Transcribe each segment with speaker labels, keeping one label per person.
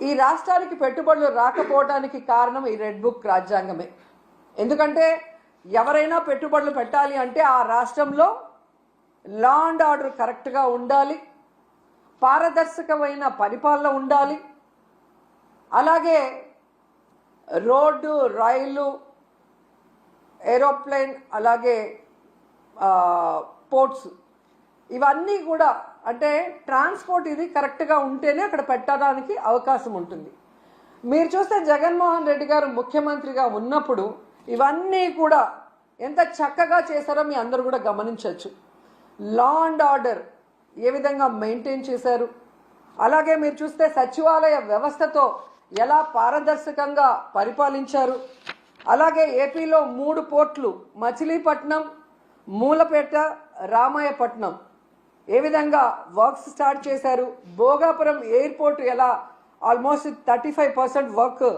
Speaker 1: ఈ రాష్ట్రానికి పెట్టుబడులు రాకపోవడానికి కారణం ఈ రెడ్ బుక్ రాజ్యాంగమే. ఎందుకంటే ఎవరైనా పెట్టుబడులు పెట్టాలి అంటే ఆ రాష్ట్రంలో లా అండ్ ఆర్డర్ కరెక్ట్గా ఉండాలి, పారదర్శకమైన పరిపాలన ఉండాలి, అలాగే రోడ్డు, రైలు, ఏరోప్లేన్, అలాగే పోర్ట్స్, ఇవన్నీ కూడా అంటే ట్రాన్స్పోర్ట్ ఇది కరెక్ట్గా ఉంటేనే అక్కడ పెట్టడానికి అవకాశం ఉంటుంది. మీరు చూస్తే జగన్మోహన్ రెడ్డి గారు ముఖ్యమంత్రిగా ఉన్నప్పుడు ఇవన్నీ కూడా ఎంత చక్కగా చేశారో మీ అందరూ కూడా గమనించవచ్చు. లా అండ్ ఆర్డర్ ఏ విధంగా మెయింటైన్ చేశారు, అలాగే మీరు చూస్తే సచివాలయ వ్యవస్థతో ఎలా పారదర్శకంగా పరిపాలించారు, అలాగే ఏపీలో 3 పోర్ట్లు మచిలీపట్నం, మూలపేట, రామాయపట్నం ఏ విధంగా వర్క్స్ స్టార్ట్ చేశారు, భోగాపురం ఎయిర్పోర్ట్ ఎలా ఆల్మోస్ట్ 35% వర్క్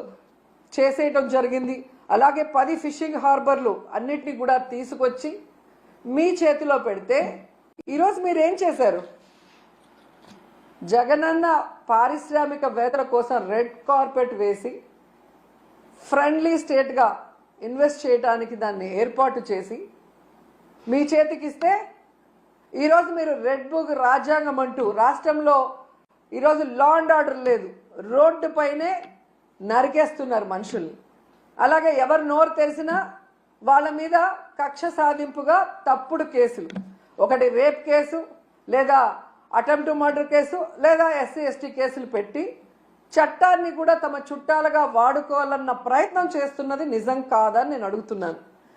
Speaker 1: చేసేయటం జరిగింది, అలాగే 10 ఫిషింగ్ హార్బర్లు అన్నిటినీ కూడా తీసుకొచ్చి మీ చేతిలో పెడితే ఈరోజు మీరు ఏం చేశారు? జగనన్న పారిశ్రామికవేత్తల కోసం రెడ్ కార్పెట్ వేసి ఫ్రెండ్లీ స్టేట్గా ఇన్వెస్ట్ చేయడానికి దాన్ని ఏర్పాటు చేసి మీ చేతికిస్తే ఈరోజు మీరు రెడ్ బుక్ రాజ్యాంగం అంటూ రాష్ట్రంలో ఈరోజు లా అండ్ ఆర్డర్ లేదు, రోడ్డు పైనే నరికేస్తున్నారు మనుషుల్ని. అలాగే ఎవరు నోరు తెరిసినా వాళ్ళ మీద కక్ష సాధింపుగా తప్పుడు కేసులు, ఒకటి రేప్ కేసు, లేదా అటెంప్ట్ మర్డర్ కేసు, లేదా SC ST కేసులు పెట్టి చట్టాన్ని కూడా తమ చుట్టాలుగా వాడుకోవాలన్న ప్రయత్నం చేస్తున్నది నిజం కాదని నేను అడుగుతున్నాను.